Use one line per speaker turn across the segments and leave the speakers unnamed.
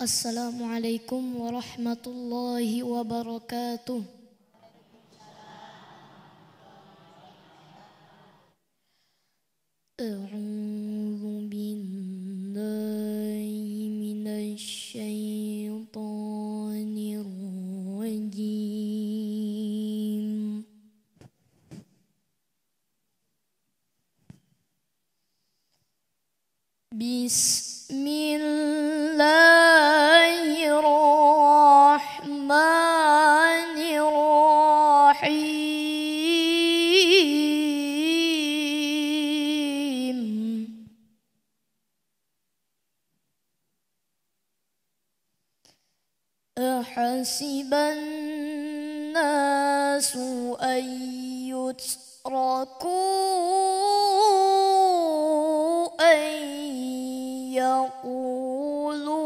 Assalamualaikum warahmatullahi wabarakatuh. A'udzu billahi minasy syaithanir rajim. Bismillahirrahmanirrahim. Ahasiban nasu ayyutraku yaqulu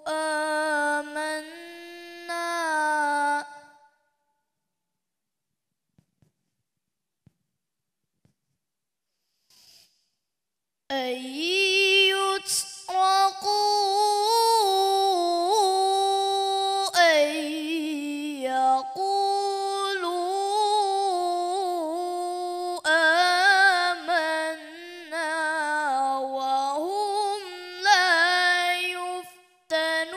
amanna ayyutraku yaqulu amanna wa hum la yuftanun.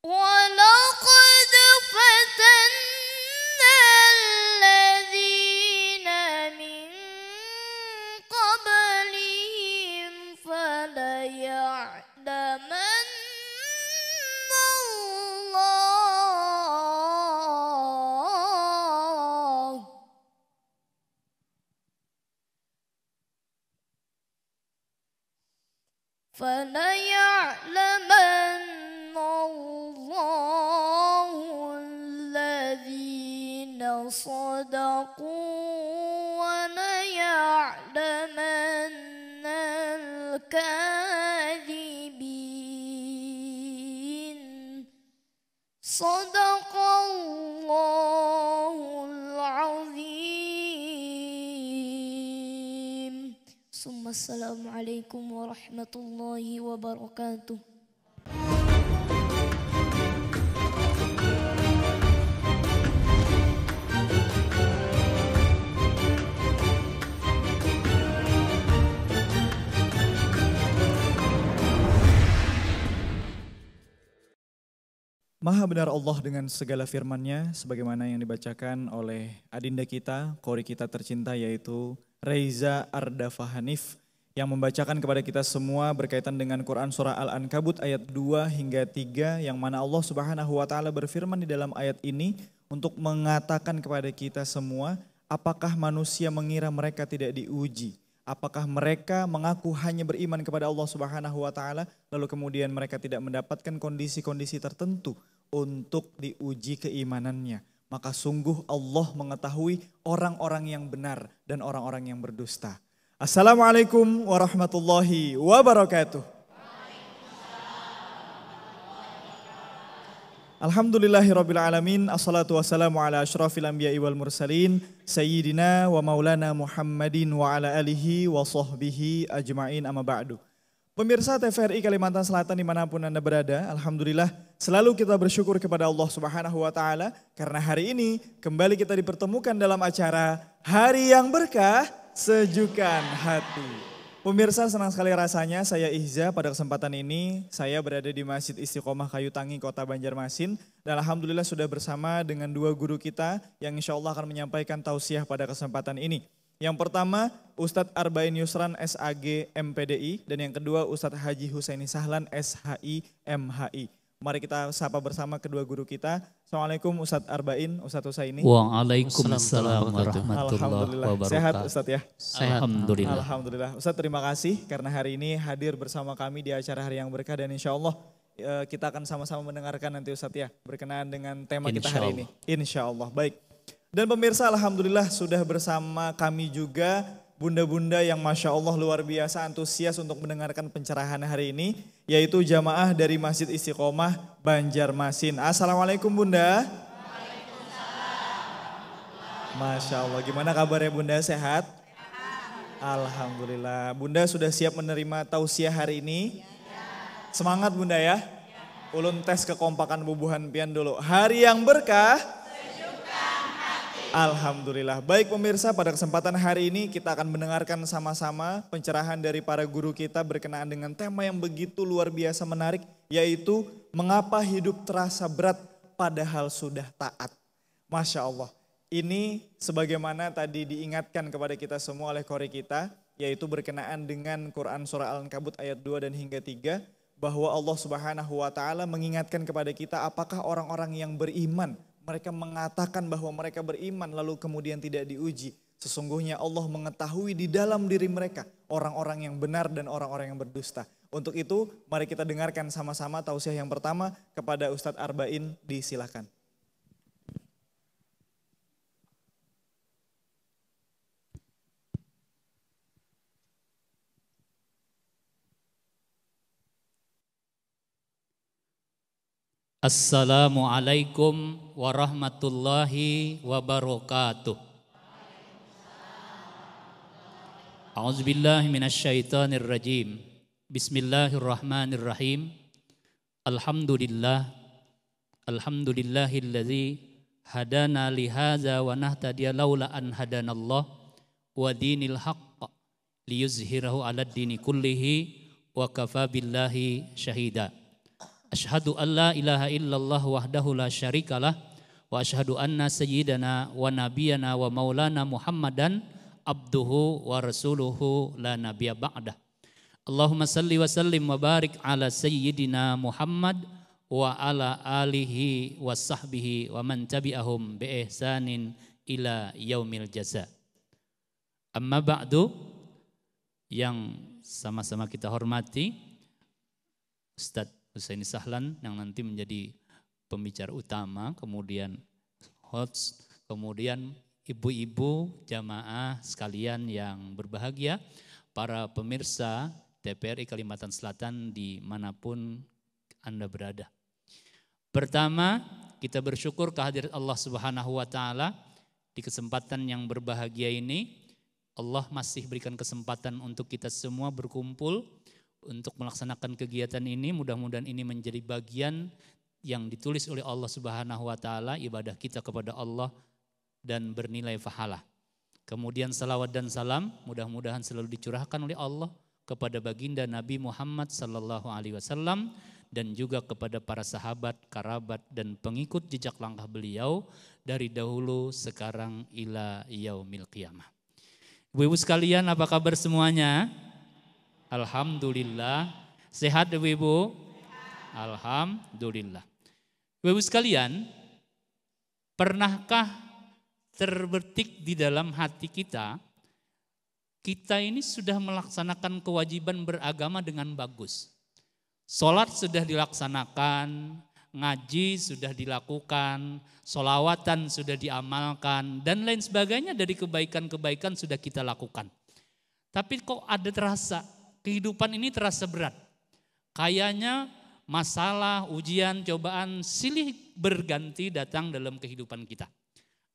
وَلَقَدْ فَتَنَّا الَّذِينَ مِنْ قَبْلِهِمْ فَلَيَعْلَمَنَّ اللَّهُ الَّذِينَ صَدَقُوا وَلَيَعْلَمَنَّ الْكَاذِبِينَ. Sadaqallahul azim. Assalamualaikum warahmatullahi wabarakatuh.
Maha benar Allah dengan segala firman-Nya sebagaimana yang dibacakan oleh adinda kita, qori kita tercinta yaitu Reza Ardafa Hanif yang membacakan kepada kita semua berkaitan dengan Quran surah Al-Ankabut ayat 2 hingga 3 yang mana Allah Subhanahu wa taala berfirman di dalam ayat ini untuk mengatakan kepada kita semua, apakah manusia mengira mereka tidak diuji? Apakah mereka mengaku hanya beriman kepada Allah Subhanahu wa taala lalu kemudian mereka tidak mendapatkan kondisi-kondisi tertentu untuk diuji keimanannya? Maka sungguh Allah mengetahui orang-orang yang benar dan orang-orang yang berdusta. Assalamualaikum warahmatullahi wabarakatuh. Alhamdulillahirrabbilalamin. Assalatu wassalamu ala asyrafil anbiya'i wal mursalin Sayyidina wa maulana Muhammadin wa ala alihi wa sahbihi ajma'in amma ba'du. Pemirsa TVRI Kalimantan Selatan dimanapun Anda berada, alhamdulillah selalu kita bersyukur kepada Allah Subhanahu wa taala karena hari ini kembali kita dipertemukan dalam acara Hari yang Berkah Sejukan Hati. Pemirsa, senang sekali rasanya saya Ihza pada kesempatan ini saya berada di Masjid Istiqomah Kayu Tangi Kota Banjarmasin dan alhamdulillah sudah bersama dengan dua guru kita yang insya Allah akan menyampaikan tausiah pada kesempatan ini. Yang pertama Ustadz Arba'in Yusran SAG MPDI dan yang kedua Ustadz Haji Husaini Sahlan SHI MHI. Mari kita sapa bersama kedua guru kita. Assalamualaikum Ustadz Arba'in, Ustadz Husaini.
Waalaikumsalam warahmatullahi wabarakatuh.
Sehat Ustadz ya?
Sehat. Alhamdulillah.
Alhamdulillah. Ustadz terima kasih karena hari ini hadir bersama kami di acara Hari yang Berkah dan insya Allah kita akan sama-sama mendengarkan nanti Ustadz ya berkenaan dengan tema kita hari ini. Insya Allah. Baik. Dan pemirsa alhamdulillah sudah bersama kami juga bunda-bunda yang Masya Allah luar biasa antusias untuk mendengarkan pencerahan hari ini. Yaitu jamaah dari Masjid Istiqomah Banjarmasin. Assalamualaikum Bunda. Masya Allah, gimana kabarnya Bunda, sehat? Alhamdulillah. Bunda sudah siap menerima tausiah hari ini? Semangat Bunda ya. Ulun tes kekompakan bubuhan pian dulu. Hari yang berkah. Alhamdulillah. Baik pemirsa, pada kesempatan hari ini kita akan mendengarkan sama-sama pencerahan dari para guru kita berkenaan dengan tema yang begitu luar biasa menarik, yaitu mengapa hidup terasa berat padahal sudah taat. Masya Allah. Ini sebagaimana tadi diingatkan kepada kita semua oleh qori kita, yaitu berkenaan dengan Quran Surah Al-Ankabut ayat 2 dan hingga 3, bahwa Allah Subhanahu wa Ta'ala mengingatkan kepada kita apakah orang-orang yang beriman, mereka mengatakan bahwa mereka beriman lalu kemudian tidak diuji. Sesungguhnya Allah mengetahui di dalam diri mereka orang-orang yang benar dan orang-orang yang berdusta. Untuk itu mari kita dengarkan sama-sama tausiah yang pertama kepada Ustadz Arba'in, disilakan.
Assalamualaikum warahmatullahi wabarakatuh. A'udzubillahi minasyaitonir rajim. Bismillahirrahmanirrahim. Alhamdulillahilladzi hadana li hadza wa nahtadiya laula an hadanallah wa dinil haqq liyuzhirahu 'alad dini kullihi wa kafa billahi syahida. Asyhadu an la ilaha illallah wahdahu la syarikalah wa asyhadu anna sayyidana wa nabiyana wa maulana Muhammadan abduhu wa rasuluhu la nabiyya ba'dah. Allahumma salli wa sallim wa barik ala sayyidina Muhammad wa ala alihi wa sahbihi wa man tabi'ahum bi ihsanin ila yaumil jaza. Amma ba'du, yang sama-sama kita hormati Ustadz Husaini Sahlan yang nanti menjadi pembicara utama, kemudian host, kemudian ibu-ibu jamaah sekalian yang berbahagia, para pemirsa TPRI Kalimantan Selatan dimanapun Anda berada. Pertama, kita bersyukur kehadirat Allah Subhanahu wa Ta'ala di kesempatan yang berbahagia ini. Allah masih berikan kesempatan untuk kita semua berkumpul untuk melaksanakan kegiatan ini. Mudah-mudahan ini menjadi bagian yang ditulis oleh Allah Subhanahu wa Ta'ala, ibadah kita kepada Allah dan bernilai pahala. Kemudian salawat dan salam mudah-mudahan selalu dicurahkan oleh Allah kepada baginda Nabi Muhammad sallallahu alaihi wasallam dan juga kepada para sahabat, kerabat dan pengikut jejak langkah beliau dari dahulu sekarang ila yaumil qiyamah. Ibu-ibu sekalian, apa kabar semuanya? Alhamdulillah. Sehat ibu-ibu? Alhamdulillah. Ibu-ibu sekalian, pernahkah terbetik di dalam hati kita, kita ini sudah melaksanakan kewajiban beragama dengan bagus. Sholat sudah dilaksanakan, ngaji sudah dilakukan, sholawatan sudah diamalkan, dan lain sebagainya dari kebaikan-kebaikan sudah kita lakukan. Tapi kok ada terasa, kehidupan ini terasa berat. Kayaknya masalah, ujian, cobaan silih berganti datang dalam kehidupan kita.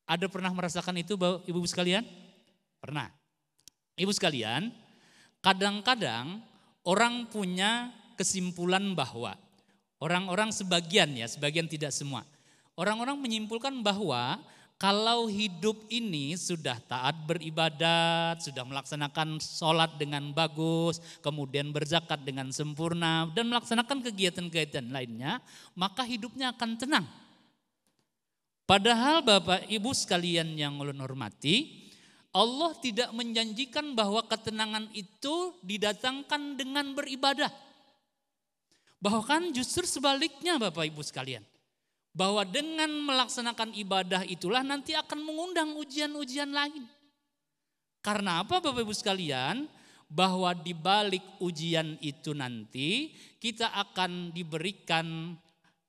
Ada pernah merasakan itu ibu-ibu sekalian? Pernah. Ibu sekalian, kadang-kadang orang punya kesimpulan bahwa, orang-orang sebagian ya, sebagian tidak semua. Orang-orang menyimpulkan bahwa kalau hidup ini sudah taat beribadat, sudah melaksanakan sholat dengan bagus, kemudian berzakat dengan sempurna, dan melaksanakan kegiatan-kegiatan lainnya, maka hidupnya akan tenang. Padahal Bapak Ibu sekalian yang ulun hormati, Allah tidak menjanjikan bahwa ketenangan itu didatangkan dengan beribadah. Bahkan justru sebaliknya Bapak Ibu sekalian. Bahwa dengan melaksanakan ibadah itulah nanti akan mengundang ujian-ujian lain. Karena apa Bapak Ibu sekalian? Bahwa di balik ujian itu nanti kita akan diberikan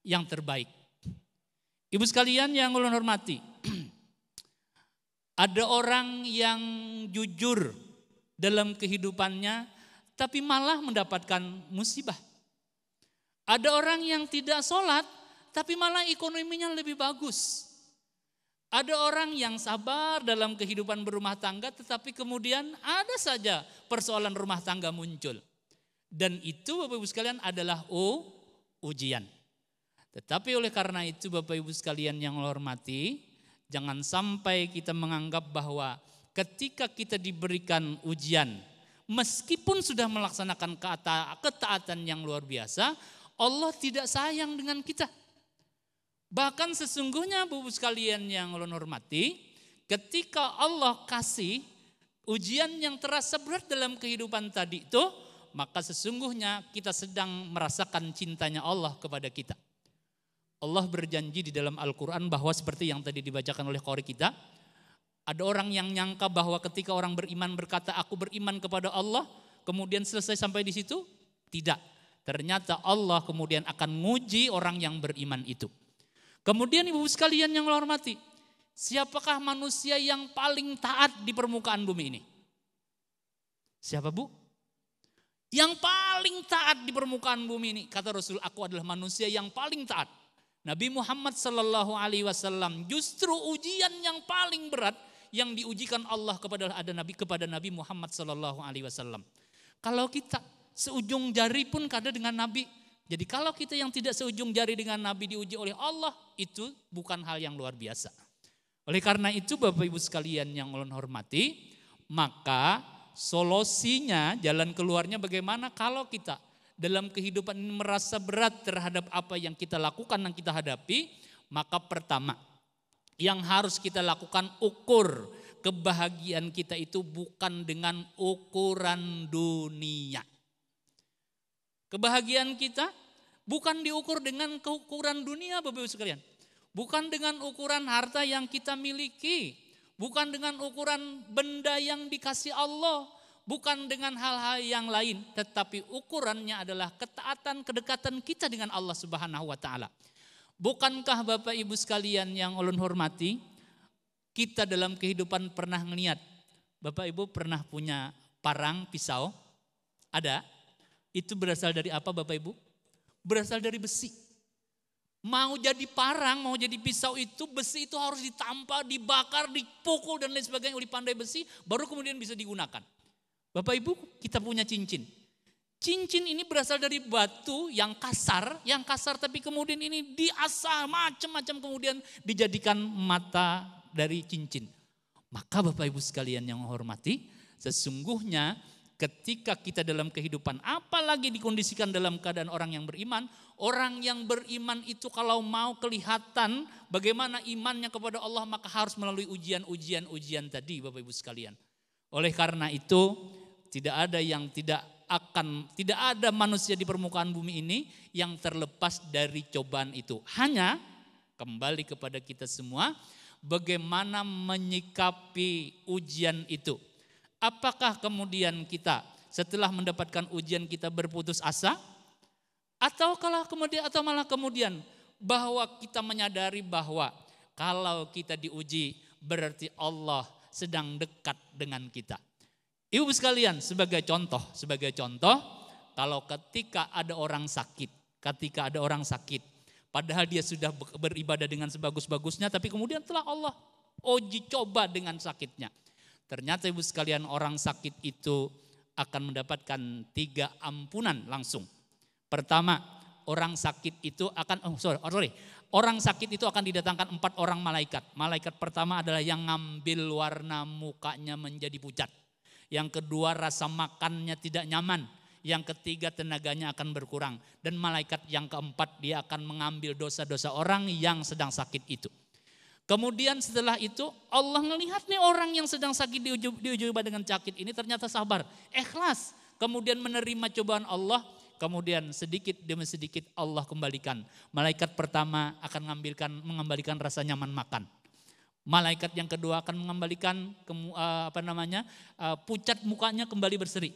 yang terbaik. Ibu sekalian yang ulun hormati, ada orang yang jujur dalam kehidupannya tapi malah mendapatkan musibah. Ada orang yang tidak sholat tapi malah ekonominya lebih bagus. Ada orang yang sabar dalam kehidupan berumah tangga, tetapi kemudian ada saja persoalan rumah tangga muncul. Dan itu Bapak Ibu sekalian adalah ujian. Tetapi oleh karena itu Bapak Ibu sekalian yang Allah hormati, jangan sampai kita menganggap bahwa ketika kita diberikan ujian, meskipun sudah melaksanakan ketaatan yang luar biasa, Allah tidak sayang dengan kita. Bahkan sesungguhnya Bapak Ibu sekalian yang Allah hormati, ketika Allah kasih ujian yang terasa berat dalam kehidupan tadi itu, maka sesungguhnya kita sedang merasakan cintanya Allah kepada kita. Allah berjanji di dalam Al-Quran bahwa seperti yang tadi dibacakan oleh qori kita, ada orang yang nyangka bahwa ketika orang beriman berkata aku beriman kepada Allah, kemudian selesai sampai di situ. Tidak, ternyata Allah kemudian akan nguji orang yang beriman itu. Kemudian ibu sekalian yang Allah hormati, siapakah manusia yang paling taat di permukaan bumi ini? Siapa Bu? Yang paling taat di permukaan bumi ini, kata Rasul, aku adalah manusia yang paling taat. Nabi Muhammad Sallallahu Alaihi Wasallam justru ujian yang paling berat yang diujikan Allah kepada Nabi Muhammad Sallallahu Alaihi Wasallam. Kalau kita seujung jari pun kada dengan Nabi. Jadi kalau kita yang tidak seujung jari dengan Nabi diuji oleh Allah, itu bukan hal yang luar biasa. Oleh karena itu Bapak Ibu sekalian yang Allah hormati, maka solusinya, jalan keluarnya bagaimana kalau kita dalam kehidupan ini merasa berat terhadap apa yang kita lakukan dan kita hadapi, maka pertama yang harus kita lakukan, ukur kebahagiaan kita itu bukan dengan ukuran dunia. Kebahagiaan kita bukan diukur dengan keukuran dunia Bapak Ibu sekalian. Bukan dengan ukuran harta yang kita miliki. Bukan dengan ukuran benda yang dikasih Allah. Bukan dengan hal-hal yang lain. Tetapi ukurannya adalah ketaatan, kedekatan kita dengan Allah Subhanahu wa ta'ala. Bukankah Bapak Ibu sekalian yang ulun hormati, kita dalam kehidupan pernah ngelihat, Bapak Ibu pernah punya parang, pisau? Ada? Itu berasal dari apa Bapak Ibu? Berasal dari besi. Mau jadi parang, mau jadi pisau itu, besi itu harus ditampa, dibakar, dipukul dan lain sebagainya oleh pandai besi, baru kemudian bisa digunakan. Bapak Ibu, kita punya cincin. Cincin ini berasal dari batu yang kasar tapi kemudian ini diasah macam-macam kemudian dijadikan mata dari cincin. Maka Bapak Ibu sekalian yang menghormati, sesungguhnya ketika kita dalam kehidupan, apalagi dikondisikan dalam keadaan orang yang beriman itu kalau mau kelihatan bagaimana imannya kepada Allah, maka harus melalui ujian tadi Bapak Ibu sekalian. Oleh karena itu, tidak ada manusia di permukaan bumi ini yang terlepas dari cobaan itu. Hanya kembali kepada kita semua, bagaimana menyikapi ujian itu. Apakah kemudian kita setelah mendapatkan ujian kita berputus asa? Atau malah kemudian bahwa kita menyadari bahwa kalau kita diuji berarti Allah sedang dekat dengan kita. Ibu sekalian, sebagai contoh, kalau ketika ada orang sakit, padahal dia sudah beribadah dengan sebagus-bagusnya, tapi kemudian telah Allah uji coba dengan sakitnya. Ternyata ibu sekalian, orang sakit itu akan mendapatkan 3 ampunan langsung. Pertama, orang sakit itu akan didatangkan 4 orang malaikat. Malaikat pertama adalah yang ngambil warna mukanya menjadi pucat. Yang kedua, rasa makannya tidak nyaman. Yang ketiga, tenaganya akan berkurang. Dan malaikat yang keempat, dia akan mengambil dosa-dosa orang yang sedang sakit itu. Kemudian setelah itu Allah melihat nih orang yang sedang sakit diuji dengan sakit ini ternyata sabar, ikhlas. Kemudian menerima cobaan Allah, kemudian sedikit demi sedikit Allah kembalikan. Malaikat pertama akan mengembalikan rasa nyaman makan. Malaikat yang kedua akan mengembalikan pucat mukanya kembali berseri.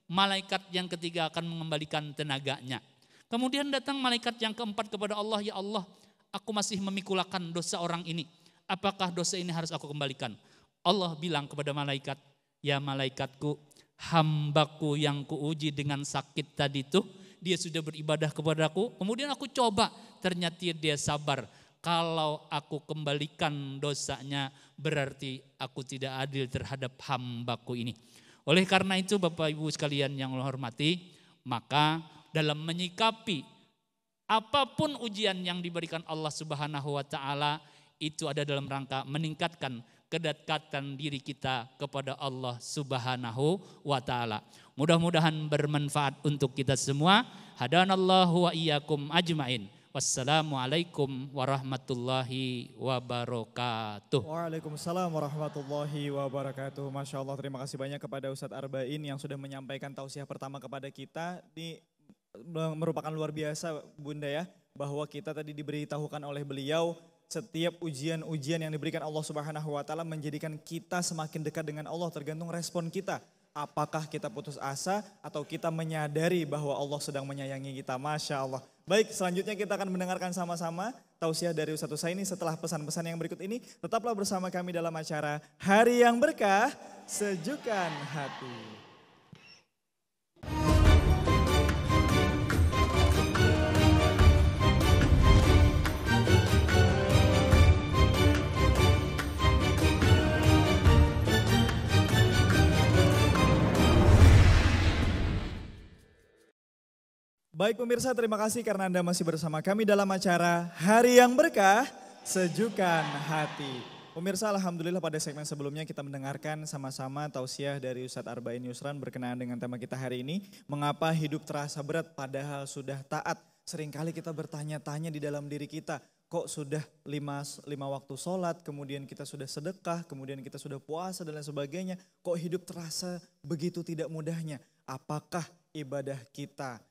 Malaikat yang ketiga akan mengembalikan tenaganya. Kemudian datang malaikat yang keempat kepada Allah, ya Allah, aku masih memikulakan dosa orang ini. Apakah dosa ini harus aku kembalikan? Allah bilang kepada malaikat, ya malaikatku, hambaku yang kuuji dengan sakit tadi itu, dia sudah beribadah kepadaku, kemudian aku coba, ternyata dia sabar. Kalau aku kembalikan dosanya berarti aku tidak adil terhadap hambaku ini. Oleh karena itu Bapak Ibu sekalian yang saya hormati, maka dalam menyikapi apapun ujian yang diberikan Allah Subhanahu wa taala itu ada dalam rangka meningkatkan kedekatan diri kita kepada Allah Subhanahu wa taala. Mudah-mudahan bermanfaat untuk kita semua. Hadanallahu wa iyyakum ajmain. Wassalamualaikum warahmatullahi wabarakatuh.
Waalaikumsalam warahmatullahi wabarakatuh. Masya Allah, terima kasih banyak kepada Ustadz Arba'in yang sudah menyampaikan tausiah pertama kepada kita. Ini merupakan luar biasa Bunda ya, bahwa kita tadi diberitahukan oleh beliau setiap ujian-ujian yang diberikan Allah Subhanahu wa taala menjadikan kita semakin dekat dengan Allah, tergantung respon kita. Apakah kita putus asa atau kita menyadari bahwa Allah sedang menyayangi kita. Masya Allah. Baik, selanjutnya kita akan mendengarkan sama-sama tausiah dari Ustadz Husaini setelah pesan-pesan yang berikut ini. Tetaplah bersama kami dalam acara Hari yang Berkah, Sejukkan Hati. Baik pemirsa, terima kasih karena Anda masih bersama kami dalam acara Hari yang Berkah, Sejukkan Hati. Pemirsa, alhamdulillah pada segmen sebelumnya kita mendengarkan sama-sama tausiah dari Ustadz Arba'in Yusran berkenaan dengan tema kita hari ini. Mengapa hidup terasa berat padahal sudah taat? Seringkali kita bertanya-tanya di dalam diri kita, kok sudah lima waktu sholat, kemudian kita sudah sedekah, kemudian kita sudah puasa dan lain sebagainya. Kok hidup terasa begitu tidak mudahnya? Apakah ibadah kita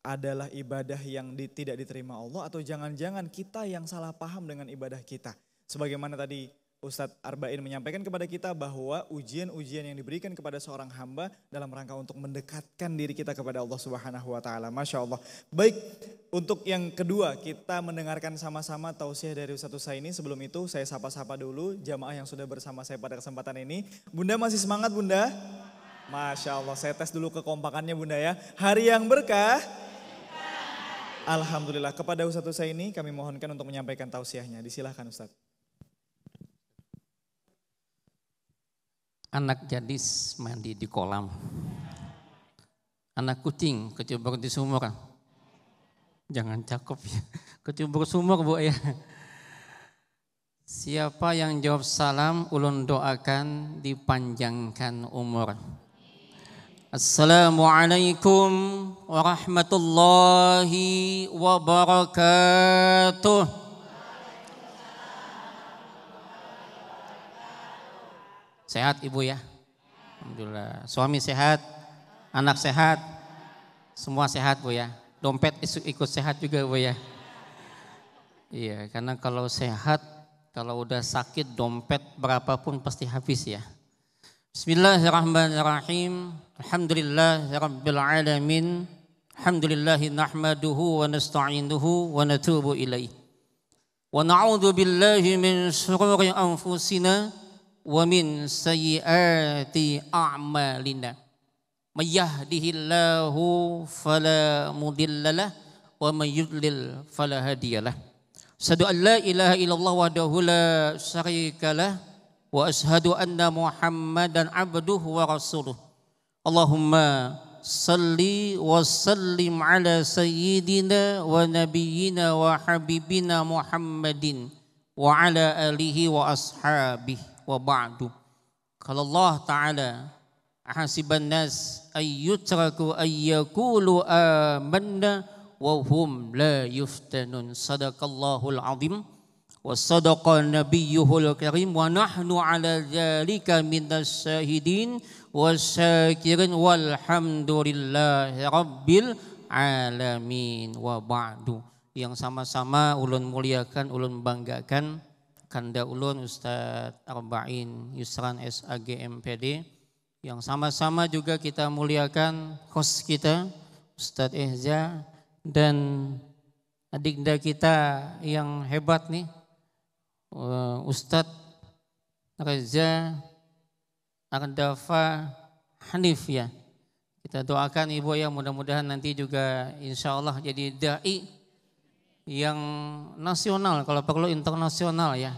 adalah ibadah yang tidak diterima Allah, atau jangan-jangan kita yang salah paham dengan ibadah kita. Sebagaimana tadi Ustadz Arba'in menyampaikan kepada kita bahwa ujian-ujian yang diberikan kepada seorang hamba dalam rangka untuk mendekatkan diri kita kepada Allah Subhanahu wa taala. Masya Allah. Baik, untuk yang kedua kita mendengarkan sama-sama tausiah dari Ustadz Husaini. Sebelum itu saya sapa-sapa dulu jamaah yang sudah bersama saya pada kesempatan ini. Bunda masih semangat Bunda? Masya Allah, saya tes dulu kekompakannya Bunda ya. Hari yang berkah. Alhamdulillah, kepada Ustadz Husaini kami mohonkan untuk menyampaikan tausiahnya. Disilahkan Ustadz.
Anak gadis mandi di kolam. Anak kucing kecebur di sumur. Jangan cakep ya, kecebur sumur Bu ya. Siapa yang jawab salam, ulun doakan dipanjangkan umur. Assalamualaikum warahmatullahi wabarakatuh. Sehat Ibu ya? Alhamdulillah. Suami sehat, anak sehat, semua sehat Bu ya. Dompet ikut sehat juga Bu ya. Iya, karena kalau sehat, kalau udah sakit dompet berapapun pasti habis ya. Bismillahirrahmanirrahim. Alhamdulillahirabbil alamin. Alhamdulillahi nahmaduhu wa nasta'inuhu wa natubu ilaih. Wa na'udzu billahi min syururi anfusina wa min sayyiati a'malina. May yahdihillahu fala mudhillalah wa may yudlil fala hadiyalah. Asyhadu an la ilaha illallah wahdahu la syarikalah wa ashhadu anna Muhammadan abduhu wa rasuluh. Allahumma salli wa sallim ala sayyidina wa nabiyyina wa habibina Muhammadin wa ala alihi wa ashabihi wa ba'du. Qala Allah Ta'ala hasiban nas ayyutraku ayyakulu amanna wa hum la yuftanun. Sadaqallahul azim wa sadaqa nabiyyuhul karim wa nahnu ala dzalika minas syahidin wasyakirin walhamdulillahi rabbil alamin wa ba'du. Yang sama-sama ulun muliakan, ulun banggakan kanda ulun Ustadz Arba'in Yusran SAG MPD. Yang sama-sama juga kita muliakan host kita Ustadz Ehza dan adikda kita yang hebat nih Ustadz Reza Ardafa Hanif ya. Kita doakan Ibu ya, mudah-mudahan nanti juga insya Allah jadi da'i yang nasional, kalau perlu internasional ya.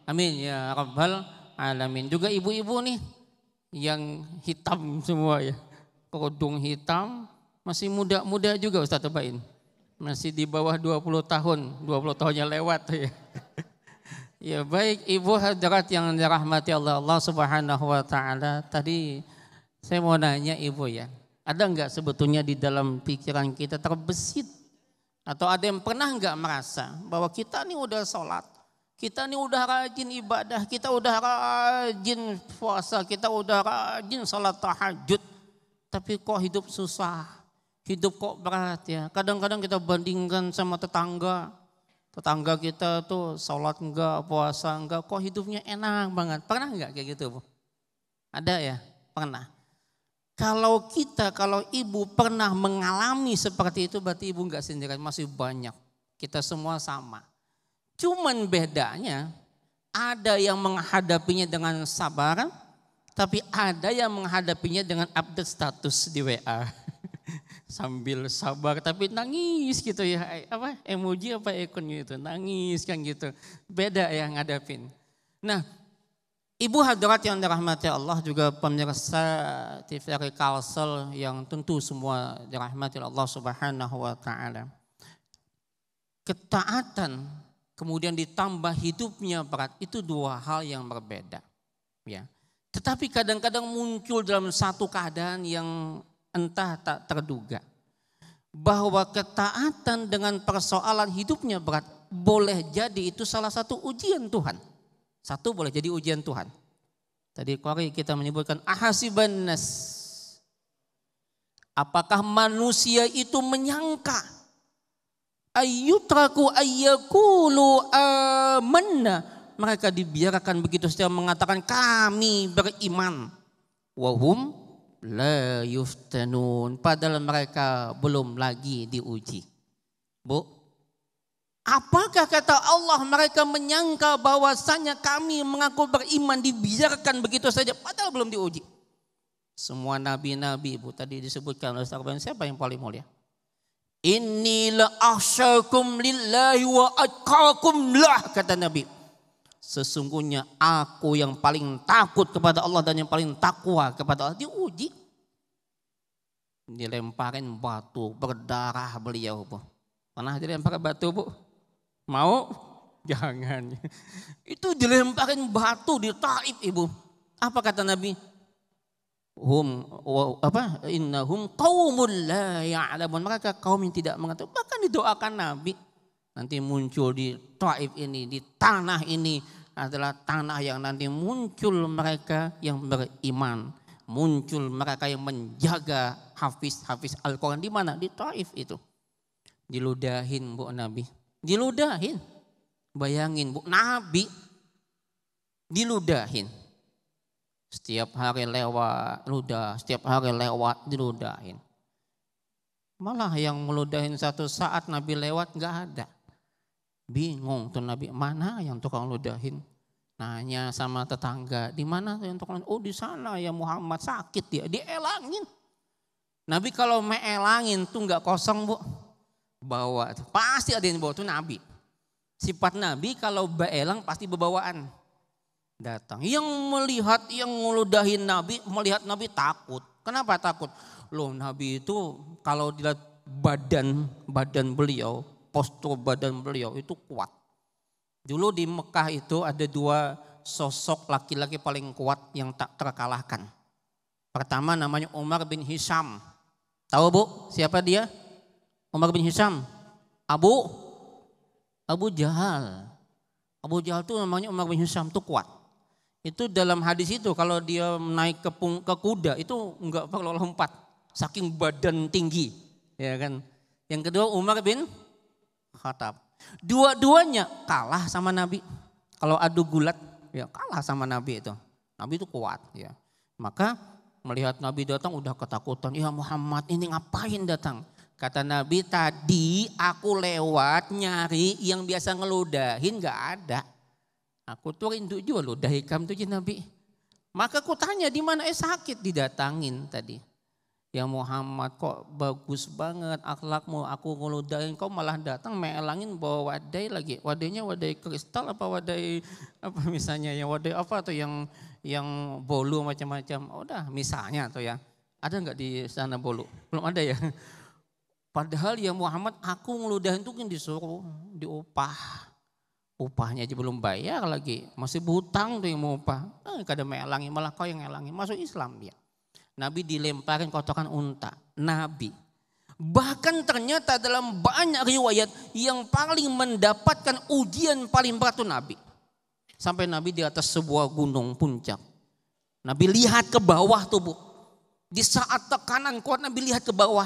Amin ya rabbal alamin. Juga ibu-ibu nih yang hitam semua ya. Kerudung hitam, masih muda-muda juga Ustaz Bain. Masih di bawah 20 tahun, 20 tahunnya lewat ya. Ya baik ibu hadirat yang dirahmati Allah Subhanahu wa taala. Tadi saya mau nanya ibu ya. Ada enggak sebetulnya di dalam pikiran kita terbesit atau ada yang pernah enggak merasa bahwa kita nih udah sholat, kita nih udah rajin ibadah, kita udah rajin puasa, kita udah rajin sholat tahajud, tapi kok hidup susah, hidup kok berat ya. Kadang-kadang kita bandingkan sama tetangga kita tuh sholat enggak, puasa enggak, kok hidupnya enak banget. Pernah enggak kayak gitu Bu? Ada ya? Pernah. Kalau ibu pernah mengalami seperti itu berarti ibu enggak sendirian, masih banyak. Kita semua sama. Cuman bedanya ada yang menghadapinya dengan sabar, tapi ada yang menghadapinya dengan update status di WA. Sambil sabar tapi nangis gitu ya. Apa emoji apa ikon gitu, nangis kan gitu. Beda ya ngadapin. Nah, ibu hadirat yang dirahmati Allah, juga pemirsa TVRI Kalsel yang tentu semua dirahmati Allah Subhanahu wa taala. Ketaatan kemudian ditambah hidupnya berat, itu dua hal yang berbeda. Ya. Tetapi kadang-kadang muncul dalam satu keadaan yang entah tak terduga. Bahwa ketaatan dengan persoalan hidupnya berat boleh jadi itu salah satu ujian Tuhan. Satu boleh jadi ujian Tuhan. Tadi kali kita menyebutkan ahasiban nas. Apakah manusia itu menyangka ayyutraku ayyakulu amanna, mereka dibiarkan begitu saja mengatakan kami beriman, wahum la yuftanun, padahal mereka belum lagi diuji. Bu, apakah kata Allah mereka menyangka bahwasanya kami mengaku beriman dibiarkan begitu saja padahal belum diuji? Semua nabi-nabi Bu tadi disebutkan oleh Ustaz, siapa yang paling mulia? Inni la akhsyakum lillahi wa atqakum lah, kata Nabi. Sesungguhnya aku yang paling takut kepada Allah dan yang paling takwa kepada Allah. Diuji. Dilemparin batu, berdarah beliau Bu. Pernah dilempar batu Bu? Mau? Jangan. Itu dilemparin batu di Taif Ibu. Apa kata Nabi? Innahum qaumul la ya'lamun, mereka kaum yang tidak mengetahui. Bahkan didoakan Nabi, nanti muncul di Taif ini, di tanah ini adalah tanah yang nanti muncul mereka yang beriman, muncul mereka yang menjaga hafiz Al-Quran. Di mana? Di Taif itu. Diludahin Bu Nabi, diludahin. Bayangin Bu, Nabi diludahin. Setiap hari lewat ludah, setiap hari lewat diludahin. Malah yang meludahin satu saat Nabi lewat gak ada. Bingung tuh Nabi, mana yang tukang ludahin? Nanya sama tetangga, di mana yang tukang ludahin? Oh di sana ya Muhammad, sakit dia, dielangin. Nabi kalau meelangin tuh gak kosong Bu. Bawa, pasti ada yang bawa tuh Nabi. Sifat Nabi kalau beelang pasti bebawaan. Datang. Yang melihat, yang ngeludahin Nabi, melihat Nabi takut. Kenapa takut? Loh Nabi itu kalau dilihat badan beliau, postur badan beliau itu kuat. Dulu di Mekah itu ada dua sosok laki-laki paling kuat yang tak terkalahkan. Pertama namanya Umar bin Hisham. Tahu Bu siapa dia? Umar bin Hisham. Abu Jahal. Abu Jahal itu namanya Umar bin Hisham, itu kuat. Itu dalam hadis itu kalau dia naik ke kuda itu enggak perlu lompat, saking badan tinggi, ya kan. Yang kedua Umar bin Khattab. Dua-duanya kalah sama Nabi. Kalau adu gulat ya kalah sama Nabi itu. Nabi itu kuat ya. Maka melihat Nabi datang udah ketakutan. Ya Muhammad ini ngapain datang? Kata Nabi, tadi aku lewat nyari yang biasa ngeludahin gak ada. Aku tuh rindu juga ludahi kamu tuh Nabi. Maka aku tanya di mana? Sakit, didatangin tadi. Ya Muhammad kok bagus banget akhlakmu, aku ngeludahin kau malah datang melangin bawa wadai lagi. Wadainya wadai kristal apa wadai apa misalnya ya wadai apa tuh yang bolu macam-macam. Udah misalnya tuh ya. Ada nggak di sana bolu? Belum ada ya. Padahal ya Muhammad aku ngeludahin tuh kan disuruh diupah. Upahnya aja belum bayar lagi. Masih berhutang tuh yang mau upah. Kadang melangin malah kau yang ngelangin. Masuk Islam dia. Nabi dilemparin kotoran unta. Nabi. Bahkan ternyata dalam banyak riwayat yang paling mendapatkan ujian paling berat itu Nabi. Sampai Nabi di atas sebuah gunung puncak. Nabi lihat ke bawah tuh Bu. Di saat tekanan kuat Nabi lihat ke bawah.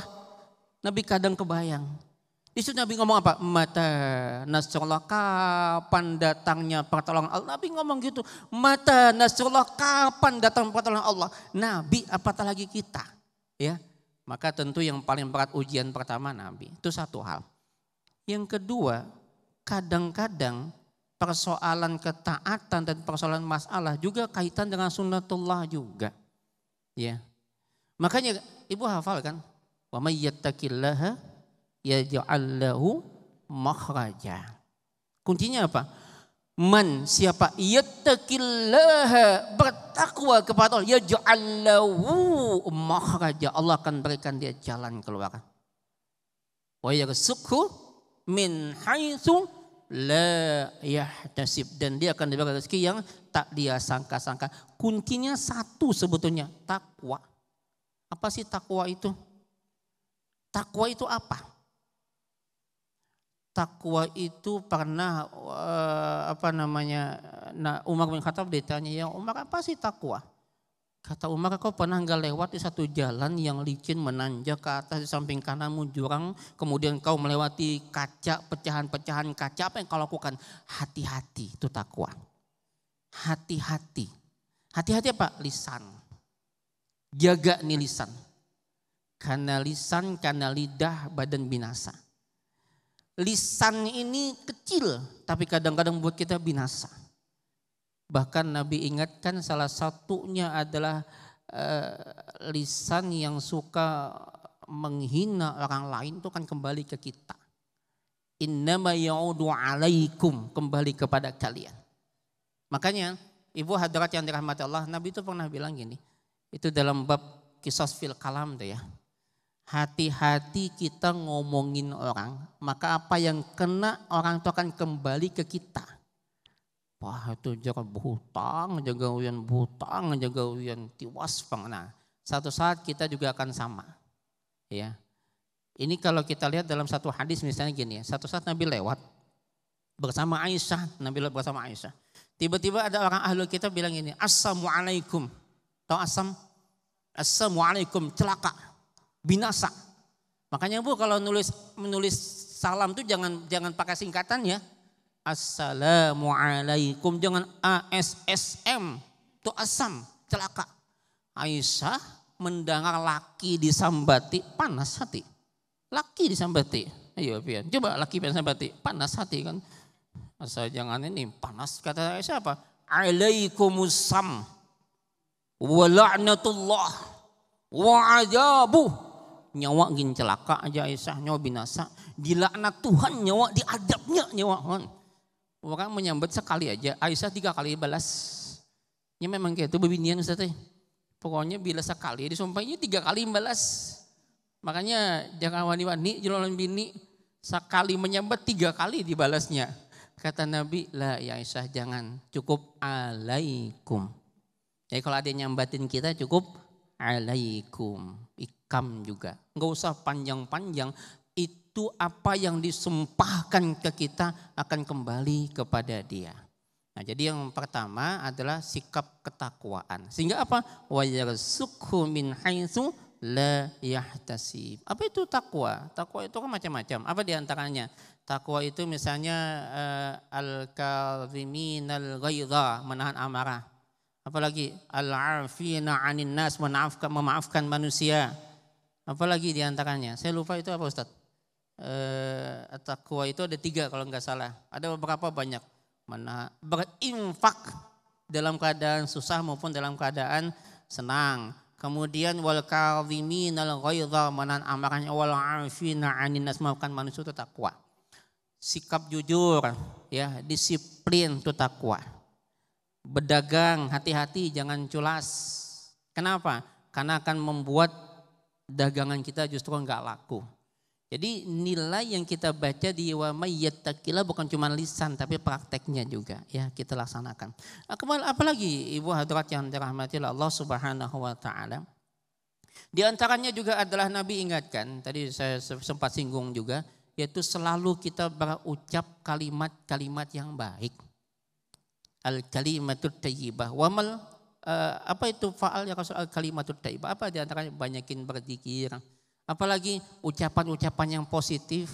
Nabi kadang kebayang. Di situ Nabi ngomong apa? Mata nasrullah, kapan datangnya pertolongan Allah? Nabi ngomong gitu. Mata nasrullah, kapan datang pertolongan Allah? Nabi apatah lagi kita, ya. Maka tentu yang paling berat ujian pertama Nabi. Itu satu hal. Yang kedua, kadang-kadang persoalan ketaatan dan persoalan masalah juga kaitan dengan sunnatullah juga, ya. Makanya Ibu hafal kan? Wa may yattaqillaha yaj'al lahu makhraja. Kuncinya apa? Man siapa yattaqillaha bertakwa kepada Allah yaj'al lahu makhraja. Allah akan berikan dia jalan keluar. Wa yarzuqhu min haitsu la yahtasib, dan dia akan diberi rezeki yang tak dia sangka-sangka. Kuncinya satu sebetulnya, takwa. Apa sih takwa itu? Takwa itu apa? Takwa itu pernah Umar bin Khattab ditanya, ya Umar apa sih takwa? Kata Umar, kau pernah nggak lewat di satu jalan yang licin menanjak ke atas, di samping kananmu jurang, kemudian kau melewati kaca, pecahan-pecahan kaca, apa yang kau lakukan? Hati-hati, itu takwa. Hati-hati. Hati-hati apa? Lisan. Jaga nih lisan. Karena lisan, karena lidah badan binasa. Lisan ini kecil tapi kadang-kadang buat kita binasa. Bahkan Nabi ingatkan salah satunya adalah lisan yang suka menghina orang lain itu kan kembali ke kita. Innama ya'udu alaikum, kembali kepada kalian. Makanya Ibu hadirat yang dirahmati Allah, Nabi itu pernah bilang gini, itu dalam bab qisas fil kalam tuh ya. Hati-hati kita ngomongin orang, maka apa yang kena orang itu akan kembali ke kita. Wah itu jaga berhutang, jaga uyan tiwas bang. Nah satu saat kita juga akan sama. Ya, ini kalau kita lihat dalam satu hadis misalnya gini ya, satu saat Nabi lewat bersama Aisyah, Tiba-tiba ada orang ahlul kitab bilang gini, Assalamualaikum. Tahu asam? Assalamualaikum, celaka. Binasa. Makanya Bu kalau menulis salam tuh jangan pakai singkatan ya. Assalamualaikum, jangan ASSM. Itu asam, celaka. Aisyah mendengar laki disambati, panas hati. Laki disambati. Ayo Pian, coba laki disambati, panas hati kan. Asal jangan ini panas, kata Aisyah apa? Alaikumusam wa la'natullah wa ajabuh. Nyawa gin celaka aja Aisyah, nyawa binasa. Dilaknat Tuhan nyawa, diadabnya nyawa. Orang menyambut sekali aja, Aisyah 3 kali balas. Ya memang kayak itu bebinian Ustaz. Pokoknya bila sekali disumpahnya 3 kali balas. Makanya jangan wani-wani jualan bini, sekali menyambut 3 kali dibalasnya. Kata Nabi, lah ya Aisyah jangan, cukup alaikum. Jadi kalau ada yang nyambatin kita cukup alaikum. Ikam juga. Enggak usah panjang-panjang. Itu apa yang disumpahkan ke kita akan kembali kepada dia. Nah jadi yang pertama adalah sikap ketakwaan. Sehingga apa? Wa yarzuqhu min haitsu la yahtasib. Apa itu takwa? Takwa itu kan macam-macam. Apa diantaranya? Takwa itu misalnya al-kadhiminal ghaidha, menahan amarah. Apalagi al-afina 'anin nas, memaafkan manusia. Apalagi diantaranya? Saya lupa itu apa Ustaz? Takwa itu ada 3 kalau enggak salah. Ada beberapa banyak. Berinfak dalam keadaan susah maupun dalam keadaan senang. Kemudian wal kadhiminal ghaidha, menahan amarahnya, wal 'afina 'anil nas, memaafkan manusia itu takwa. Sikap jujur, ya, disiplin itu takwa. Berdagang hati-hati, jangan culas. Kenapa? Karena akan membuat dagangan kita justru enggak laku. Jadi nilai yang kita baca di wa may yattaqillah bukan cuma lisan tapi prakteknya juga, ya, kita laksanakan. Apalagi ibu hadirat yang dirahmati Allah Subhanahu wa taala. Di antaranya juga adalah Nabi ingatkan, tadi saya sempat singgung juga, yaitu selalu kita berucap kalimat-kalimat yang baik. Al kalimatut thayyibah wamal apa itu faal ya Rasul, al kalimatut thayyibah, apa di antaranya banyakin berzikir. Apalagi ucapan-ucapan yang positif.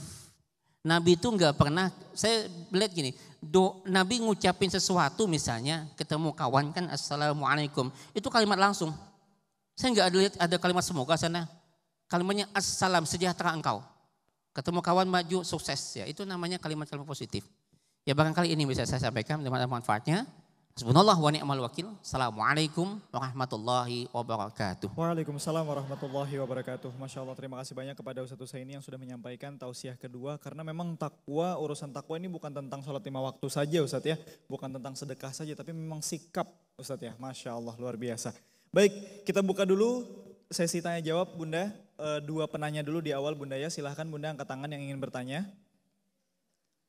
Nabi itu enggak pernah, saya lihat gini, Nabi ngucapin sesuatu misalnya, ketemu kawan kan, assalamualaikum, itu kalimat langsung. Saya enggak lihat ada kalimat semoga sana. Kalimatnya assalam, sejahtera engkau. Ketemu kawan maju, sukses, ya, itu namanya kalimat-kalimat positif. Ya barangkali ini bisa saya sampaikan dengan manfaatnya. Hasbunallah wa ni'mal wakil. Assalamualaikum warahmatullahi wabarakatuh.
Waalaikumsalam warahmatullahi wabarakatuh. Masya Allah, terima kasih banyak kepada Ustadz Husaini yang sudah menyampaikan tausiah kedua. Karena memang takwa, urusan takwa ini bukan tentang sholat 5 waktu saja Ustadz ya. Bukan tentang sedekah saja, tapi memang sikap Ustadz ya. Masya Allah, luar biasa. Baik, kita buka dulu sesi tanya jawab Bunda. 2 penanya dulu di awal Bunda ya. Silahkan Bunda angkat tangan yang ingin bertanya.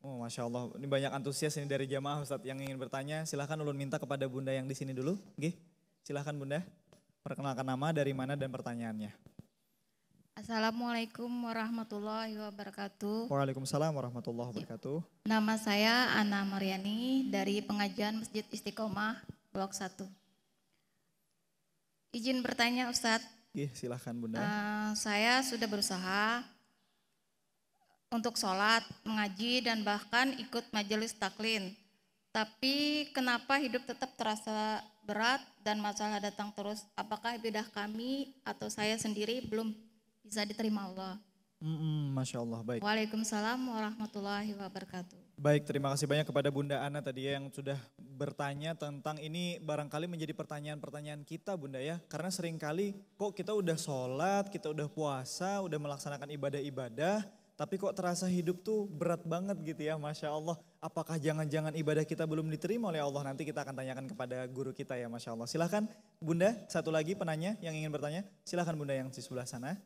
Oh, Masya Allah, ini banyak antusias ini dari jamaah Ustadz yang ingin bertanya. Silahkan ulun minta kepada Bunda yang di sini dulu. Oke, silahkan Bunda, perkenalkan nama, dari mana dan pertanyaannya.
Assalamualaikum warahmatullahi wabarakatuh.
Waalaikumsalam warahmatullahi wabarakatuh.
Nama saya Ana Mariani dari pengajian Masjid Istiqomah Blok 1. Izin bertanya Ustadz.
Oke, silahkan Bunda.
Saya sudah berusaha untuk sholat, mengaji, dan bahkan ikut majelis taklin. Tapi kenapa hidup tetap terasa berat dan masalah datang terus? Apakah ibadah kami atau saya sendiri belum bisa diterima Allah?
Masya Allah, baik.
Waalaikumsalam warahmatullahi wabarakatuh.
Baik, terima kasih banyak kepada Bunda Ana tadi yang sudah bertanya tentang ini. Barangkali menjadi pertanyaan-pertanyaan kita Bunda ya. Karena seringkali kok kita udah sholat, kita udah puasa, udah melaksanakan ibadah-ibadah, tapi kok terasa hidup tuh berat banget gitu ya, Masya Allah. Apakah jangan-jangan ibadah kita belum diterima oleh Allah? Nanti kita akan tanyakan kepada guru kita ya, Masya Allah. Silahkan Bunda, satu lagi penanya yang ingin bertanya. Silahkan Bunda yang di sebelah sana.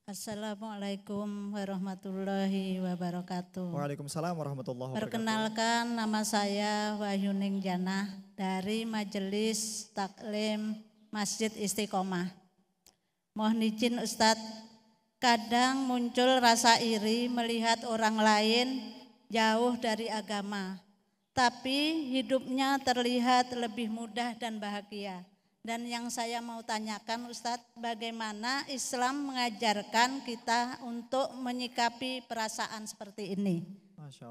Assalamualaikum warahmatullahi wabarakatuh.
Waalaikumsalam warahmatullahi wabarakatuh.
Perkenalkan, nama saya Wahyuning Janah dari Majelis Taklim Masjid Istiqomah. Mohon izin Ustadz, kadang muncul rasa iri melihat orang lain jauh dari agama, tapi hidupnya terlihat lebih mudah dan bahagia. Dan yang saya mau tanyakan Ustadz, bagaimana Islam mengajarkan kita untuk menyikapi perasaan seperti ini?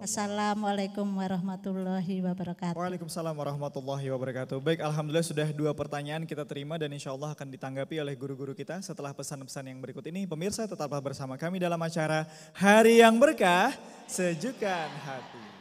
Assalamualaikum warahmatullahi wabarakatuh.
Waalaikumsalam warahmatullahi wabarakatuh. Baik, alhamdulillah sudah 2 pertanyaan kita terima dan insya Allah akan ditanggapi oleh guru-guru kita setelah pesan-pesan yang berikut ini. Pemirsa, tetaplah bersama kami dalam acara Hari yang Berkah, Sejukkan Hati.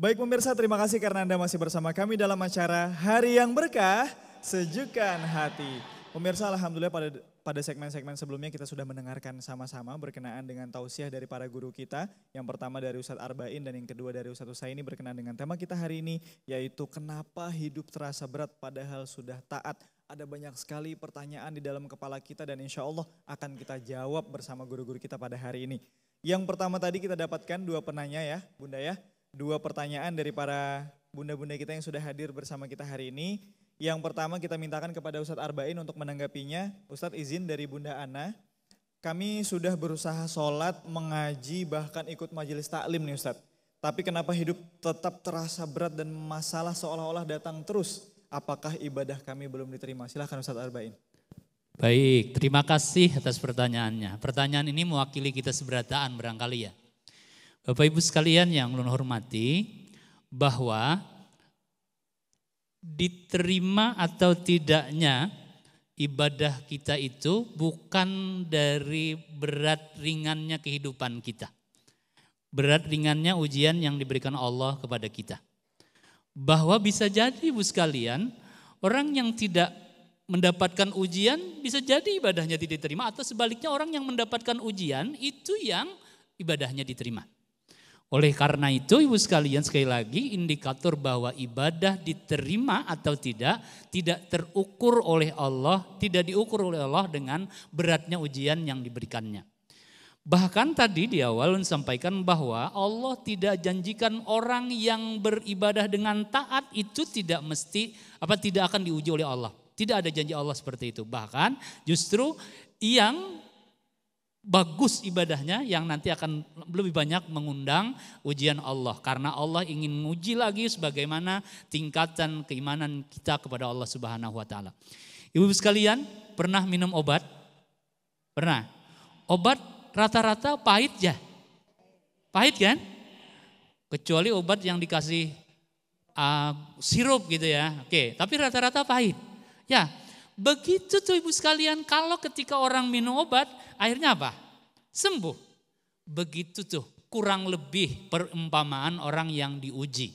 Baik pemirsa, terima kasih karena Anda masih bersama kami dalam acara Hari yang Berkah, Sejukkan Hati. Pemirsa, alhamdulillah pada segmen-segmen sebelumnya kita sudah mendengarkan sama-sama berkenaan dengan tausiah dari para guru kita. Yang pertama dari Ustadz Arba'in dan yang kedua dari Ustadz Husaini berkenaan dengan tema kita hari ini, yaitu kenapa hidup terasa berat padahal sudah taat. Ada banyak sekali pertanyaan di dalam kepala kita dan insya Allah akan kita jawab bersama guru-guru kita pada hari ini. Yang pertama tadi kita dapatkan 2 penanya ya Bunda ya. 2 pertanyaan dari para bunda-bunda kita yang sudah hadir bersama kita hari ini. Yang pertama kita mintakan kepada Ustadz Arba'in untuk menanggapinya. Ustadz izin dari Bunda Ana. Kami sudah berusaha sholat, mengaji, bahkan ikut majelis taklim nih Ustadz. Tapi kenapa hidup tetap terasa berat dan masalah seolah-olah datang terus? Apakah ibadah kami belum diterima? Silahkan Ustadz Arba'in.
Baik, terima kasih atas pertanyaannya. Pertanyaan ini mewakili kita seberataan barangkali ya. Bapak Ibu sekalian yang ulun hormati, bahwa diterima atau tidaknya ibadah kita itu bukan dari berat ringannya kehidupan kita. Berat ringannya ujian yang diberikan Allah kepada kita. Bahwa bisa jadi Ibu sekalian, orang yang tidak mendapatkan ujian bisa jadi ibadahnya tidak diterima, atau sebaliknya orang yang mendapatkan ujian itu yang ibadahnya diterima. Oleh karena itu Ibu sekalian, sekali lagi indikator bahwa ibadah diterima atau tidak terukur oleh Allah, tidak diukur oleh Allah dengan beratnya ujian yang diberikannya. Bahkan tadi di awal sampaikan bahwa Allah tidak janjikan orang yang beribadah dengan taat itu tidak akan diuji oleh Allah. Tidak ada janji Allah seperti itu. Bahkan justru yang bagus ibadahnya yang nanti akan lebih banyak mengundang ujian Allah. Karena Allah ingin menguji lagi sebagaimana tingkatan keimanan kita kepada Allah Subhanahu wa taala. Ibu sekalian, pernah minum obat? Pernah. Obat rata-rata pahit ya. Pahit kan? Kecuali obat yang dikasih sirup gitu ya. Oke, tapi rata-rata pahit. Ya, begitu tuh Ibu sekalian, kalau ketika orang minum obat, akhirnya apa? Sembuh. Begitu tuh kurang lebih perumpamaan orang yang diuji.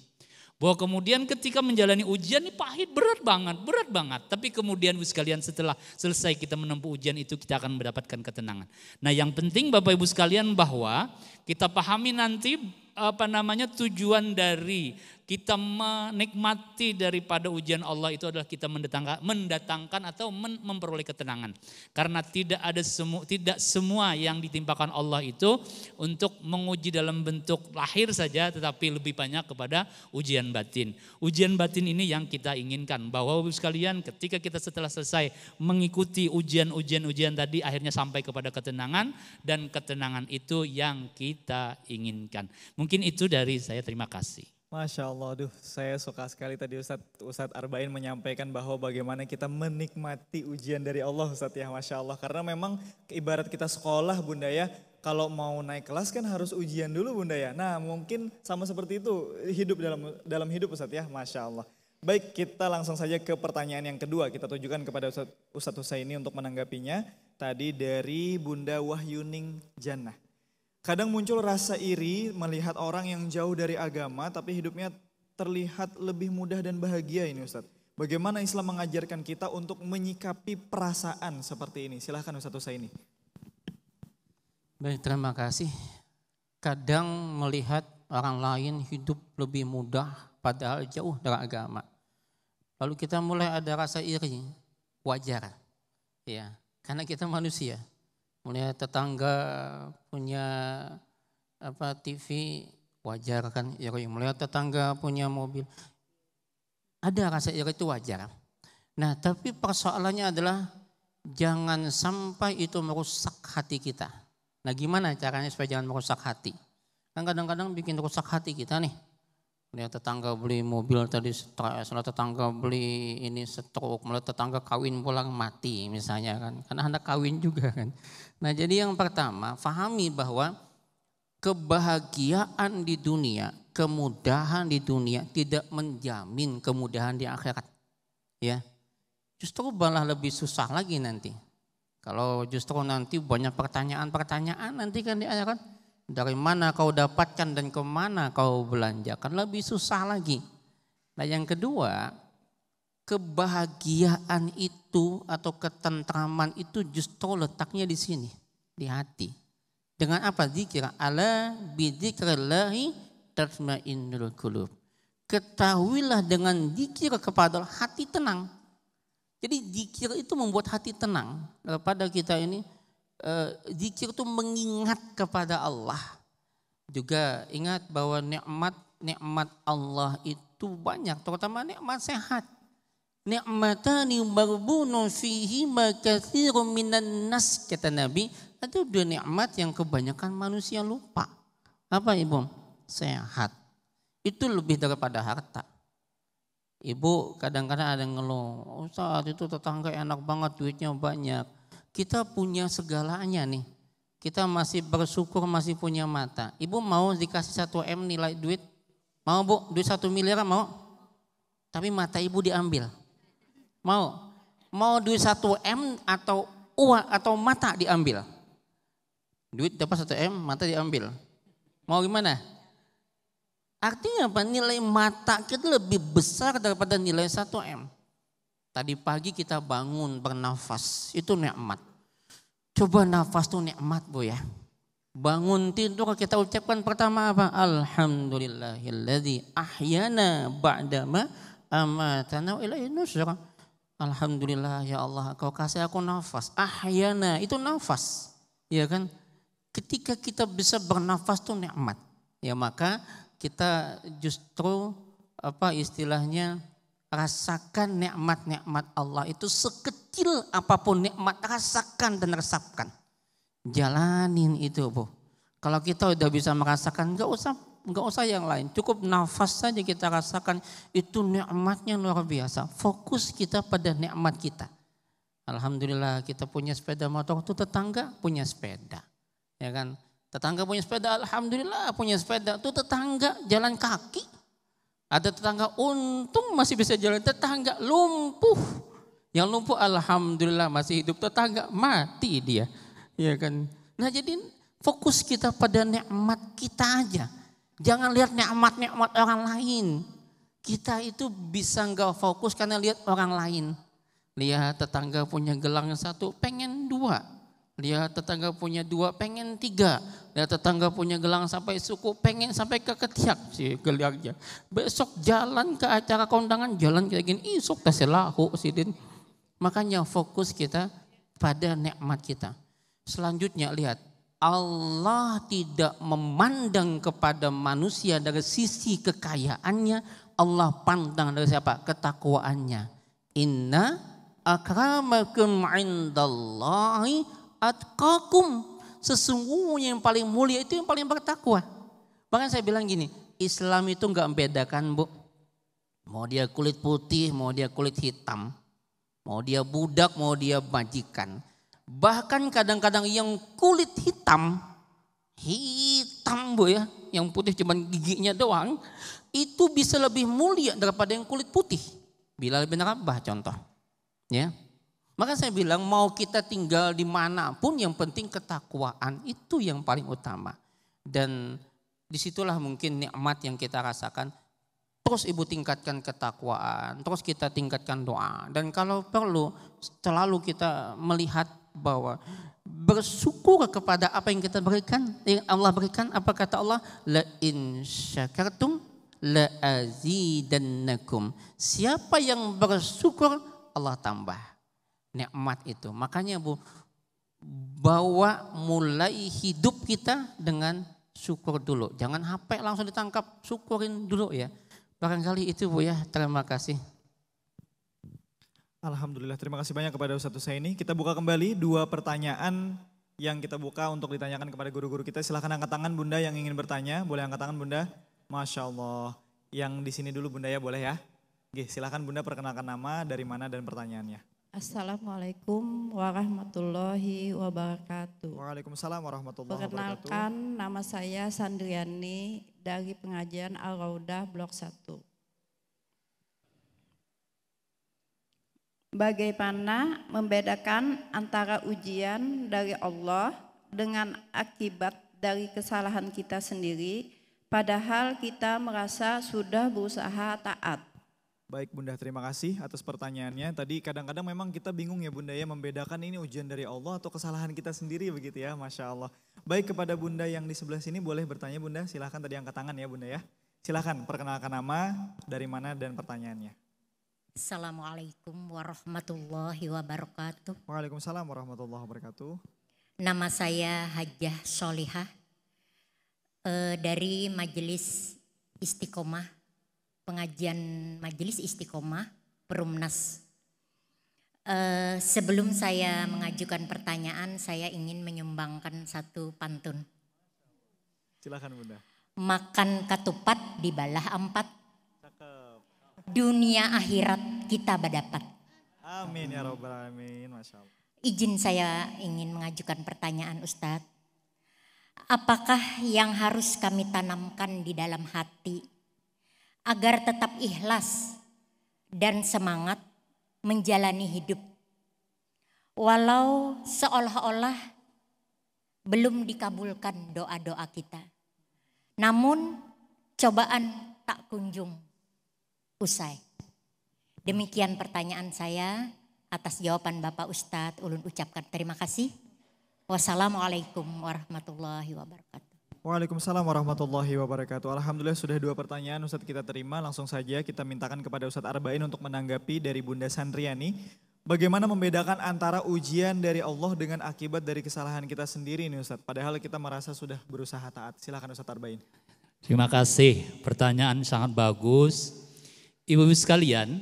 Bahwa kemudian ketika menjalani ujian ini pahit, berat banget. Tapi kemudian Ibu sekalian setelah selesai kita menempuh ujian itu kita akan mendapatkan ketenangan. Nah yang penting Bapak Ibu sekalian bahwa kita pahami nanti tujuan dari kita menikmati daripada ujian Allah itu adalah kita mendatangkan atau memperoleh ketenangan. Karena tidak semua yang ditimpakan Allah itu untuk menguji dalam bentuk lahir saja, tetapi lebih banyak kepada ujian batin. Ujian batin ini yang kita inginkan, bahwa Bapak sekalian ketika kita setelah selesai mengikuti ujian tadi akhirnya sampai kepada ketenangan, dan ketenangan itu yang kita inginkan. Mungkin itu dari saya, terima kasih.
Masya Allah, saya suka sekali tadi Ustadz Arba'in menyampaikan bahwa bagaimana kita menikmati ujian dari Allah Ustadz ya, Masya Allah. Karena memang ibarat kita sekolah Bunda ya, kalau mau naik kelas kan harus ujian dulu Bunda ya. Nah mungkin sama seperti itu hidup dalam hidup Ustadz ya, Masya Allah. Baik, kita langsung saja ke pertanyaan yang kedua, kita tujukan kepada Ustadz Husaini untuk menanggapinya. Tadi dari Bunda Wahyuning Jannah. Kadang muncul rasa iri melihat orang yang jauh dari agama tapi hidupnya terlihat lebih mudah dan bahagia ini Ustadz. Bagaimana Islam mengajarkan kita untuk menyikapi perasaan seperti ini? Silahkan Ustadz Husaini.
Baik, terima kasih. Kadang melihat orang lain hidup lebih mudah padahal jauh dari agama. Lalu kita mulai ada rasa iri, wajar. Ya, karena kita manusia. Melihat tetangga punya TV, wajar kan iri. Melihat tetangga punya mobil, ada rasa iri, itu wajar. Nah tapi persoalannya adalah jangan sampai itu merusak hati kita. Nah gimana caranya supaya jangan merusak hati? Kan kadang-kadang bikin rusak hati kita nih. Melihat tetangga beli mobil tadi stres, melihat tetangga beli ini stroke, melihat tetangga kawin pulang mati misalnya kan. Karena Anda kawin juga kan. Nah jadi yang pertama, fahami bahwa kebahagiaan di dunia, kemudahan di dunia tidak menjamin kemudahan di akhirat. Ya, justru malah lebih susah lagi nanti. Kalau justru nanti banyak pertanyaan-pertanyaan nanti kan di akhirat. Dari mana kau dapatkan dan kemana kau belanjakan, lebih susah lagi. Nah yang kedua, kebahagiaan itu atau ketentraman itu justru letaknya di sini, di hati. Dengan apa? Zikir. Ala bidzikrillahi tatma'innul qulub. Ketahuilah dengan zikir kepada hati tenang. Jadi zikir itu membuat hati tenang. Daripada kita ini zikir itu mengingat kepada Allah. Juga ingat bahwa nikmat Allah itu banyak, terutama nikmat sehat. Nikmatani maghbunun fihi ma katsirun minan nas, kata Nabi. Itu dua nikmat yang kebanyakan manusia lupa. Apa Ibu? Sehat. Itu lebih daripada harta. Ibu kadang-kadang ada yang ngeluh, Ustaz itu tetangga enak banget, duitnya banyak. Kita punya segalanya nih. Kita masih bersyukur masih punya mata. Ibu mau dikasih 1 M nilai duit? Mau Bu? Duit 1 miliar mau? tapi mata ibu diambil. Mau? Mau duit 1 M atau uang atau mata diambil? Duit dapat 1 M, mata diambil. Mau gimana? Artinya apa? Nilai mata kita lebih besar daripada nilai 1 M. Tadi pagi kita bangun bernafas, itu nikmat. Coba nafas itu nikmat Bu ya. Bangun tidur kita ucapkan pertama apa? Alhamdulillahilladzi ahyana ba'dama amatana wa ilaihin nusyur. Alhamdulillah ya Allah, Kau kasih aku nafas. Ahyana itu nafas, ya kan? Ketika kita bisa bernafas itu nikmat. Ya maka kita justru apa istilahnya rasakan nikmat-nikmat Allah itu sekecil apapun nikmat, rasakan dan resapkan. Jalanin itu Bu. Kalau kita udah bisa merasakan, nggak usah yang lain, cukup nafas saja kita rasakan, itu nikmatnya luar biasa. Fokus kita pada nikmat kita. Alhamdulillah kita punya sepeda motor, tuh tetangga punya sepeda, ya kan? Tetangga punya sepeda, alhamdulillah punya sepeda. Tuh tetangga jalan kaki. Ada tetangga untung masih bisa jalan, tetangga lumpuh. Yang lumpuh alhamdulillah masih hidup, tetangga mati dia. Ya kan? Nah jadi fokus kita pada nikmat kita aja. Jangan lihat nikmat-nikmat orang lain. Kita itu bisa enggak fokus karena lihat orang lain. Lihat tetangga punya gelang 1, pengen 2. Lihat tetangga punya 2, pengen 3. Lihat tetangga punya gelang sampai suku, pengen sampai ke ketiak sih gelangnya. Besok jalan ke acara kondangan, jalan kayak gini, sok taselahu sidin. Makanya fokus kita pada nikmat kita. Selanjutnya lihat, Allah tidak memandang kepada manusia dari sisi kekayaannya, Allah pandang dari siapa? Ketakwaannya. Inna akramakum indallahi atqakum, sesungguhnya yang paling mulia itu yang paling bertakwa. Bahkan saya bilang gini, Islam itu enggak membedakan Bu. Mau dia kulit putih, mau dia kulit hitam, mau dia budak, mau dia majikan. Bahkan kadang-kadang yang kulit hitam Bu ya, yang putih cuma giginya doang, itu bisa lebih mulia daripada yang kulit putih. Bilal bin Rabah contoh. Ya. Maka saya bilang mau kita tinggal dimanapun yang penting ketakwaan itu yang paling utama. Dan disitulah mungkin nikmat yang kita rasakan. Terus ibu tingkatkan ketakwaan, terus kita tingkatkan doa. Dan kalau perlu selalu kita melihat bahwa bersyukur kepada apa yang kita berikan, yang Allah berikan. Apa kata Allah? La in syakartum la azidannakum. Siapa yang bersyukur Allah tambah nikmat itu. Makanya Bu, bawa mulai hidup kita dengan syukur dulu. Jangan HP langsung ditangkap, syukurin dulu ya. Barangkali itu Bu ya, terima kasih.
Alhamdulillah, terima kasih banyak kepada Ustadz Husaini. Kita buka kembali 2 pertanyaan yang kita buka untuk ditanyakan kepada guru-guru kita. Silahkan angkat tangan Bunda yang ingin bertanya. Boleh angkat tangan Bunda? Masya Allah. Yang di sini dulu Bunda ya, boleh ya? Oke, silahkan Bunda perkenalkan nama, dari mana dan pertanyaannya.
Assalamualaikum warahmatullahi wabarakatuh.
Waalaikumsalam warahmatullahi wabarakatuh.
Perkenalkan, nama saya Sandriani dari pengajian Al-Raudah Blok 1. Bagaimana membedakan antara ujian dari Allah dengan akibat dari kesalahan kita sendiri, padahal kita merasa sudah berusaha taat?
Baik Bunda, terima kasih atas pertanyaannya. Tadi kadang-kadang memang kita bingung ya Bunda ya, membedakan ini ujian dari Allah atau kesalahan kita sendiri begitu ya, Masya Allah. Baik, kepada Bunda yang di sebelah sini boleh bertanya Bunda, silahkan tadi angkat tangan ya Bunda ya. Silahkan perkenalkan nama, dari mana dan pertanyaannya.
Assalamualaikum warahmatullahi wabarakatuh.
Waalaikumsalam warahmatullahi wabarakatuh.
Nama saya Hajjah Solihah dari Majelis Istiqomah, pengajian Majelis Istiqomah Perumnas. Sebelum saya mengajukan pertanyaan, saya ingin menyumbangkan satu pantun.
Silakan Bunda.
Makan ketupat dibalah 4. Dunia akhirat kita berdapat.
Amin ya rabbal alamin, Masya Allah.
Izin saya ingin mengajukan pertanyaan Ustadz. Apakah yang harus kami tanamkan di dalam hati agar tetap ikhlas dan semangat menjalani hidup. Walau seolah-olah belum dikabulkan doa-doa kita. Namun cobaan tak kunjung usai. Demikian pertanyaan saya. Atas jawaban Bapak Ustadz, ulun ucapkan terima kasih. Wassalamualaikum warahmatullahi wabarakatuh.
Waalaikumsalam warahmatullahi wabarakatuh. Alhamdulillah sudah 2 pertanyaan Ustadz kita terima. Langsung saja kita mintakan kepada Ustadz Arba'in untuk menanggapi dari Bunda Sandriani. Bagaimana membedakan antara ujian dari Allah dengan akibat dari kesalahan kita sendiri nih Ustadz. Padahal kita merasa sudah berusaha taat. Silakan Ustadz Arba'in.
Terima kasih, pertanyaan sangat bagus. Ibu-ibu sekalian,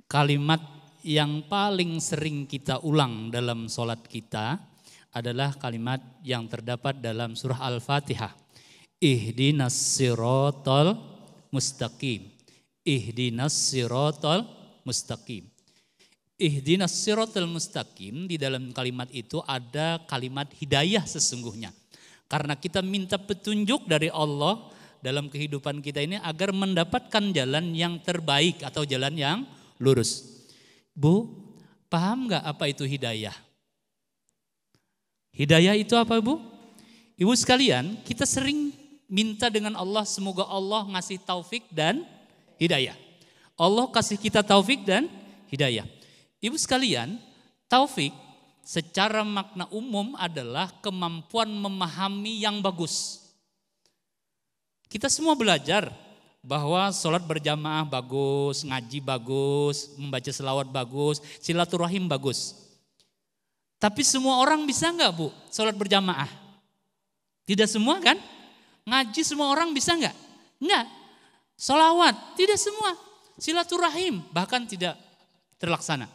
kalimat yang paling sering kita ulang dalam sholat kita adalah kalimat yang terdapat dalam surah Al-Fatihah. Ihdinas siratal mustaqim. Ihdinas siratal mustaqim. Ihdinas siratal mustaqim, di dalam kalimat itu ada kalimat hidayah sesungguhnya. Karena kita minta petunjuk dari Allah dalam kehidupan kita ini agar mendapatkan jalan yang terbaik atau jalan yang lurus. Bu, paham nggak apa itu hidayah? Hidayah itu apa Bu? Ibu sekalian, kita sering minta dengan Allah semoga Allah ngasih taufik dan hidayah. Allah kasih kita taufik dan hidayah. Ibu sekalian, taufik secara makna umum adalah kemampuan memahami yang bagus. Kita semua belajar bahwa sholat berjamaah bagus, ngaji bagus, membaca selawat bagus, silaturahim bagus. Tapi semua orang bisa nggak Bu sholat berjamaah? Tidak semua kan? Ngaji semua orang bisa nggak? Nggak. Selawat tidak semua. Silaturahim bahkan tidak terlaksana.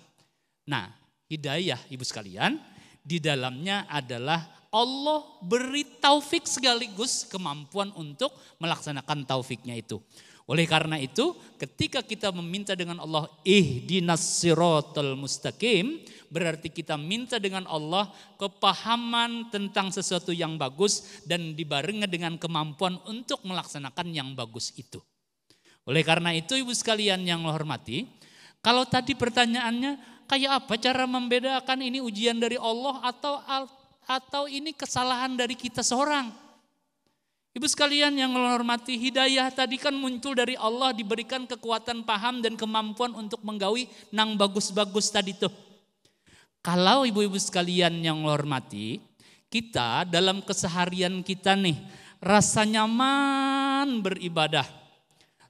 Nah, hidayah ibu sekalian di dalamnya adalah Allah beri taufik sekaligus kemampuan untuk melaksanakan taufiknya itu. Oleh karena itu ketika kita meminta dengan Allah ihdinas siratal mustaqim, berarti kita minta dengan Allah kepahaman tentang sesuatu yang bagus dan dibarengi dengan kemampuan untuk melaksanakan yang bagus itu. Oleh karena itu ibu sekalian yang Allah hormati, kalau tadi pertanyaannya kayak apa cara membedakan ini ujian dari Allah atau ini kesalahan dari kita seorang. Ibu sekalian yang menghormati, hidayah tadi kan muncul dari Allah, diberikan kekuatan paham dan kemampuan untuk menggawi nang bagus-bagus tadi tuh. Kalau ibu-ibu sekalian yang menghormati, kita dalam keseharian kita nih rasa nyaman beribadah.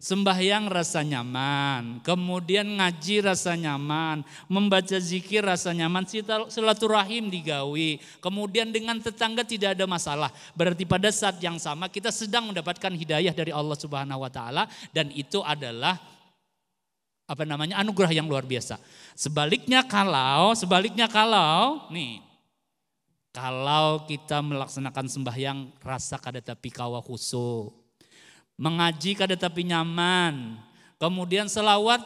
Sembahyang rasa nyaman, kemudian ngaji rasa nyaman, membaca zikir rasa nyaman, silaturahim digawi, kemudian dengan tetangga tidak ada masalah. Berarti pada saat yang sama kita sedang mendapatkan hidayah dari Allah Subhanahu wa taala dan itu adalah anugerah yang luar biasa. Sebaliknya kalau kita melaksanakan sembahyang rasa kada tapi kawa khusyuk. Mengaji kada tapi nyaman, kemudian selawat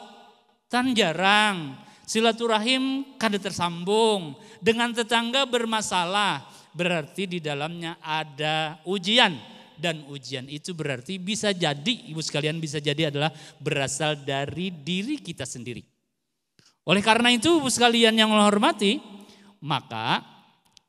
tan jarang, silaturahim kada tersambung, dengan tetangga bermasalah, berarti di dalamnya ada ujian. Dan ujian itu berarti bisa jadi, ibu sekalian bisa jadi adalah berasal dari diri kita sendiri. Oleh karena itu ibu sekalian yang Allah hormati, maka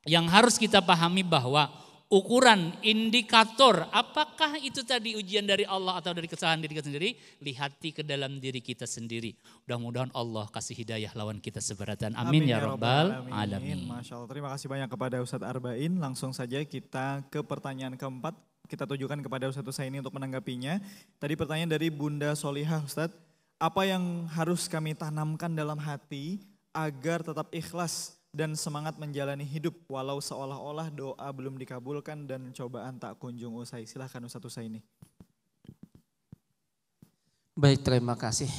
yang harus kita pahami bahwa ukuran, indikator, apakah itu tadi ujian dari Allah atau dari kesalahan diri kita sendiri? Lihati ke dalam diri kita sendiri. Mudah-mudahan Allah kasih hidayah lawan kita seberatan. Amin ya rabbal alamin.
Masya Allah, terima kasih banyak kepada Ustadz Arba'in. Langsung saja kita ke pertanyaan keempat. Kita tujukan kepada Ustadz Husaini untuk menanggapinya. Tadi pertanyaan dari Bunda Solihah, Ustadz. Apa yang harus kami tanamkan dalam hati agar tetap ikhlas dan semangat menjalani hidup walau seolah-olah doa belum dikabulkan dan cobaan tak kunjung usai. Silahkan Ustadz Husaini.
Baik, terima kasih.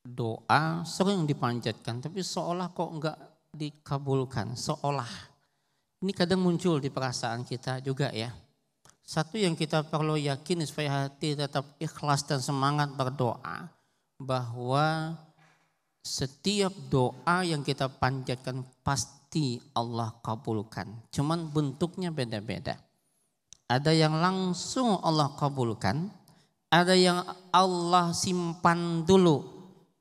Doa sering dipanjatkan tapi seolah kok enggak dikabulkan, seolah. Ini kadang muncul di perasaan kita juga ya. Satu yang kita perlu yakin supaya hati tetap ikhlas dan semangat berdoa bahwa setiap doa yang kita panjatkan pasti Allah kabulkan. Cuman bentuknya beda-beda. Ada yang langsung Allah kabulkan, Ada yang Allah simpan dulu,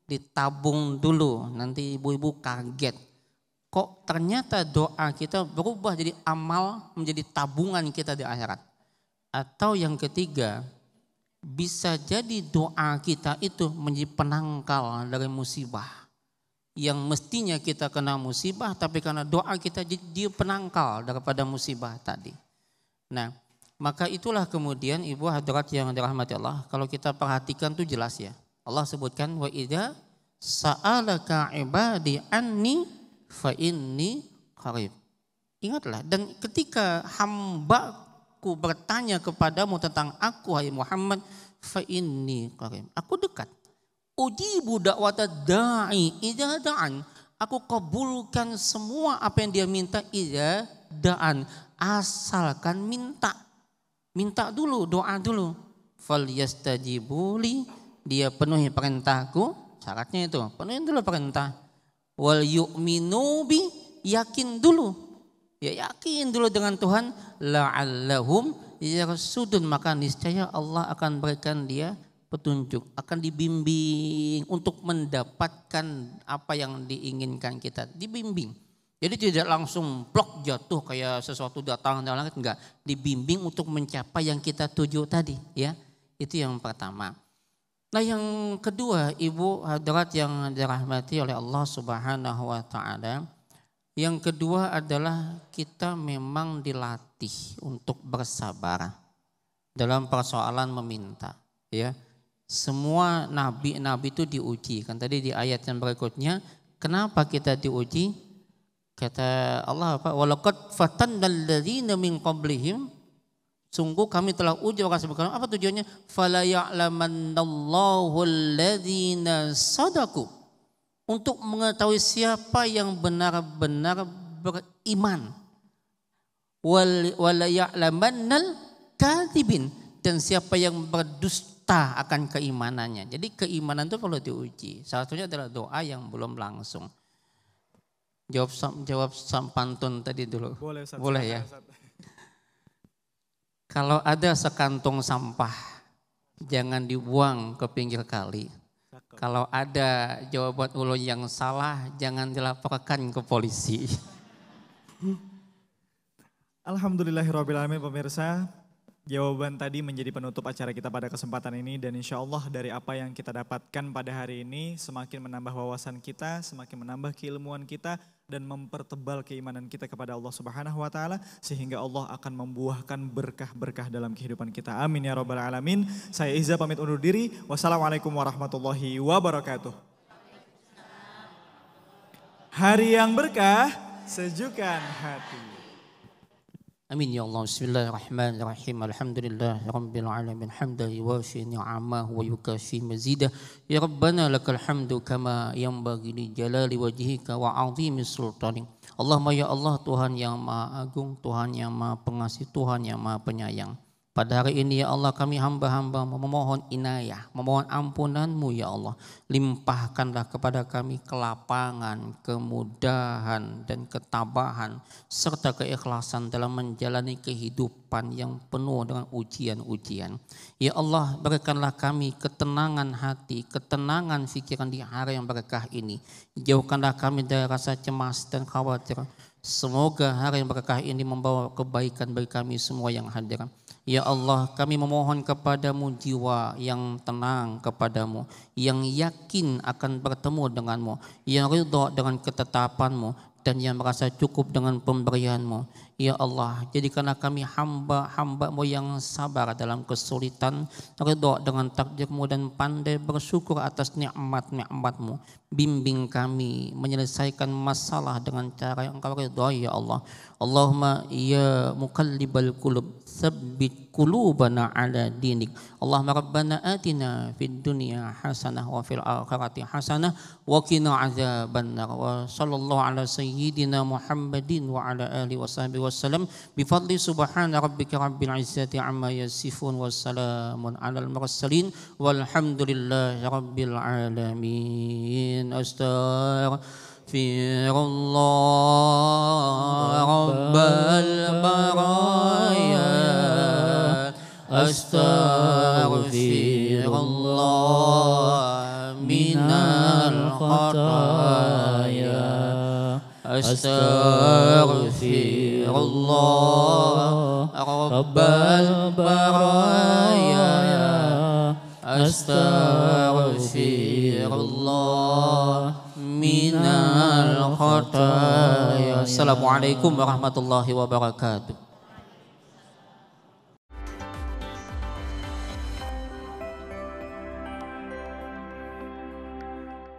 ditabung dulu. Nanti ibu-ibu kaget. Kok ternyata doa kita berubah jadi amal, menjadi tabungan kita di akhirat. Atau yang ketiga, bisa jadi doa kita itu menjadi penangkal dari musibah. Yang mestinya kita kena musibah, tapi karena doa kita jadi penangkal daripada musibah tadi. Nah, maka itulah kemudian ibu hadirat yang dirahmati Allah, kalau kita perhatikan tuh jelas ya. Allah sebutkan wa idza sa'alaka ibadi anni fa inni qarib. Ingatlah, dan ketika hambaku bertanya kepadamu tentang aku hai Muhammad, fa inni qarib. Aku dekat. Ujibu da'wata da'i idza da'an. Aku kabulkan semua apa yang dia minta idza da'an, asalkan minta. Minta dulu, doa dulu. Falyastajibuli, dia penuhi perintahku, syaratnya itu, penuhi dulu perintah. Wal yu'minu bi, yakin dulu. Ya yakin dulu dengan Tuhan. La'allahum yarsudun, maka niscaya Allah akan berikan dia petunjuk, akan dibimbing untuk mendapatkan apa yang diinginkan kita, dibimbing. Jadi tidak langsung plok jatuh kayak sesuatu datang dari langit, enggak, dibimbing untuk mencapai yang kita tuju tadi, ya. Itu yang pertama. Nah, yang kedua, ibu hadirat yang dirahmati oleh Allah Subhanahu wa taala, yang kedua adalah kita memang dilatih untuk bersabar dalam persoalan meminta, ya. Semua nabi-nabi itu diuji. Kan tadi di ayat yang berikutnya, kenapa kita diuji? Kata Allah apa? Walaqad fatannal ladzina min qablihim. Sungguh kami telah uji orang sebelum. Apa tujuannya? Fala ya'lamannallahu alladzina sadaqu. Untuk mengetahui siapa yang benar-benar beriman. Wala ya'lamannal kadzibin, dan siapa yang berdusta akan keimanannya. Jadi keimanan itu perlu diuji. Salah satunya adalah doa yang belum langsung. Jawab pantun tadi dulu. Boleh, Ustaz. Boleh ya. Kalau ada sekantung sampah, jangan dibuang ke pinggir kali. Kalau ada jawaban ulun yang salah, jangan dilaporkan ke polisi.
Alhamdulillahirrabbilalamin pemirsa. Jawaban tadi menjadi penutup acara kita pada kesempatan ini, dan insya Allah dari apa yang kita dapatkan pada hari ini semakin menambah wawasan kita, semakin menambah keilmuan kita, dan mempertebal keimanan kita kepada Allah Subhanahu wa taala, sehingga Allah akan membuahkan berkah-berkah dalam kehidupan kita. Amin ya rabbal alamin. Saya Iza pamit undur diri. Wassalamualaikum warahmatullahi wabarakatuh. Hari yang berkah, sejukan hati.
Amin ya Allah. Bismillahirrahmanirrahim. Alhamdulillah rabbil alamin, hamdan yuwafi ni'amahu wa yukafi mazidah. Ya Rabbana lakal hamdu kama yanbaghi li jalali wajhika wa 'azimi sultanik. Allahumma ya Allah, Tuhan yang Maha Agung, Tuhan yang Maha Pengasih, Tuhan yang Maha Penyayang. Pada hari ini ya Allah, kami hamba-hamba memohon inayah, memohon ampunan-Mu ya Allah. Limpahkanlah kepada kami kelapangan, kemudahan dan ketabahan serta keikhlasan dalam menjalani kehidupan yang penuh dengan ujian-ujian. Ya Allah, berikanlah kami ketenangan hati, ketenangan pikiran di hari yang berkah ini. Jauhkanlah kami dari rasa cemas dan khawatir. Semoga hari yang berkah ini membawa kebaikan bagi kami semua yang hadir. Ya Allah, kami memohon kepadamu jiwa yang tenang kepadamu, yang yakin akan bertemu denganmu, yang ridha dengan ketetapanmu, dan yang merasa cukup dengan pemberianmu. Ya Allah, jadikanlah kami hamba-hamba-Mu yang sabar dalam kesulitan, ridha dengan takdir-Mu, dan pandai bersyukur atas nikmat-nikmat-Mu. Bimbing kami menyelesaikan masalah dengan cara yang Engkau ridhai ya Allah. Allahumma ya muqallibal qulub, tsabbit qulubana ala dinik. Allahumma rabbana atina fid dunya hasanah wa fil akhirati hasanah wa qina adzabannar. Wa sallallahu ala sayyidina Muhammadin wa ala alihi wa sahbihi wasallam bi fadli subhana rabbika rabbil izzati amma yasifun wa salamun alal mursalin walhamdulillahi rabbil alamin. Astaghfirullah rabbal baraya, astaghfirullah الخطايا أستغفر الله رب البرايا أستغفر الله من الخطايا. Assalamualaikum warahmatullahi wabarakatuh.